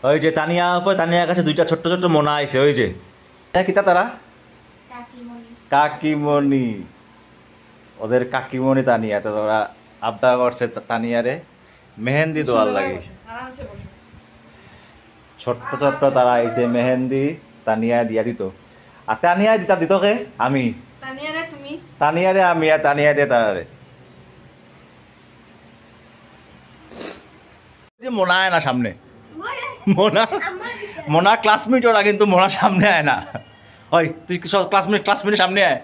ওই যে তানিয়া উপরে, তানিয়ার কাছে দুইটা ছোট্ট ছোট্ট মোনা আইছে। ওই যে কিতা তারা কাকিমণি, ওদের কাকিমণি তানিয়া। তো ওরা আবদা করছে তানিয়ারে মেহেন্দি দেওয়ার লাগে। ছোট্ট ছোট্ট তারা আইছে মেহেন্দি তানিয়া দিয়া দিত। আর তানিয়া দিতা দিত কে? আমি। তানিয়ারে আমি, আর তানিয়া দিয়ে তারারে। যে মোনা আয় না সামনে, মোনা ক্লাসমেট ওরা, কিন্তু মোনা সামনে আয় না। ওই তুই ক্লাসমেটের সামনে আয়।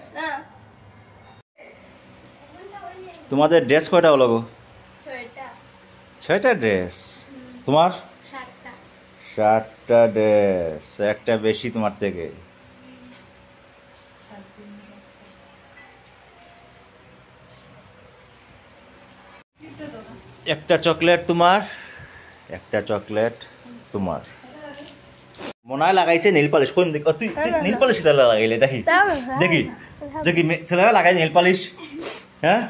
তোমাদের ড্রেস কয়টা হলো গো? 6টা ড্রেস। তোমার 7টা ড্রেস, একটা বেশি তোমার থেকে। একটা চকলেট তোমার, একটা চকলেট তোমার। মনায় লাগাইছে নেল পালিশ। কোন দিক? তুই নেল পালিশ লাগাইলে? দেখি দেখি দেখি ছেলেরা লাগাই নেল পালিশ। হ্যাঁ,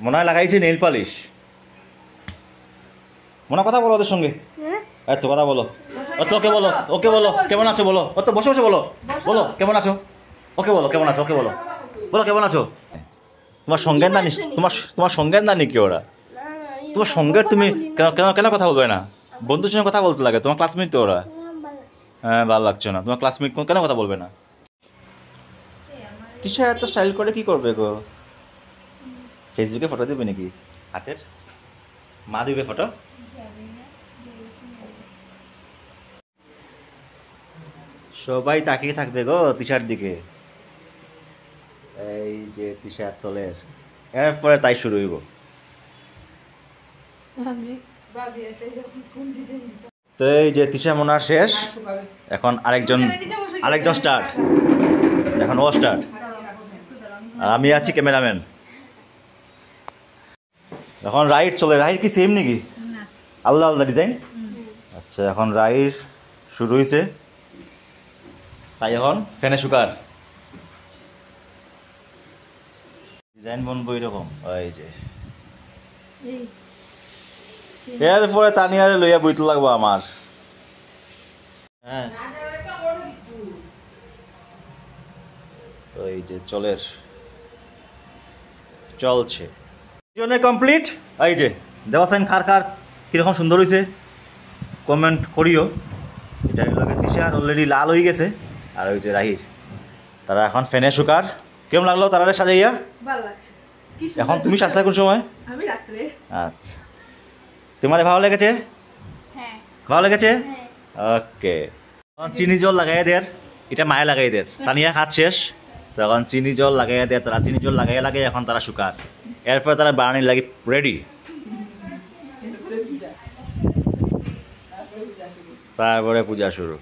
মনায় লাগাইছে নেল পালিশ। মনা কথা বলো ওদের সঙ্গে, এত কথা বলো। ওকে বলো, ওকে বলো কেমন আছো বলো। ও তো বসে বসে বলো, বলো কেমন আছো। ওকে বলো কেমন আছো, ওকে বলো, বলো কেমন আছো। তোমার সঙ্গের না, তোমার সঙ্গের না নাকি ওরা? তোমার সঙ্গের তুমি কেন কেন কেন কথা বলবে না? বন্ধুর সঙ্গে কথা বলতে লাগে। তোমার ক্লাসমেট তো ওরা। হ্যাঁ, ভালো লাগছে না। তোমার ক্লাসমেট কেন কথা বলবে না? কিছু এত স্টাইল করে কি করবে গো? ফেসবুকে ফটো দিবে নাকি হাতের? মা দিবে ফটো? সবাই তাকিয়ে থাকবে গো তিশার দিকে। এই যে তিশা চলের, এরপরে তাই শুরু হইব। তো এই যে তিশা মোনা শেষ, এখন আরেকজন স্টার্ট। এখন ও স্টার্ট, আর আমি আছি ক্যামেরাম্যান। এখন রাইড চলে। রাইড কি সেম নাকি? আলাদা আলাদা ডিজাইন? আচ্ছা, এখন রাইড শুরু হয়েছে। তাই এখন ফ্যানে শুকার ডিজাইন বনবো এরকম। ওই যে এরপরে তানিয়ারে লইয়া বইতে লাগবো আমার। হ্যাঁ, ওই যে চলের চলছে কমপ্লিট। এই যে দেওয়াসাইন খার খার কিরকম সুন্দর হয়েছে কমেন্ট করিও। এটা লাগে তিশার অলরেডি লাল হয়ে গেছে। আর ওই যে রাহির, তারা এখন ফ্যানে শুকার। কেমন লাগলো তারা সাজাইয়া? ভালো লাগছে। এখন তুমি সাজলা কোন সময়? আমি রাত্রে। আচ্ছা, তোমার ভালো লেগেছে? হ্যাঁ, ভালো লেগেছে। ওকে, চিনি জল লাগাই দের। এটা মায়ে লাগাই দের। তানিয়া হাত শেষ, তখন চিনি জল লাগাই দেয়। তারা চিনি জল লাগাই লাগে। এখন তারা শুকার। এরপরে তারা বানানি লাগি রেডি। তারপরে পূজা শুরু।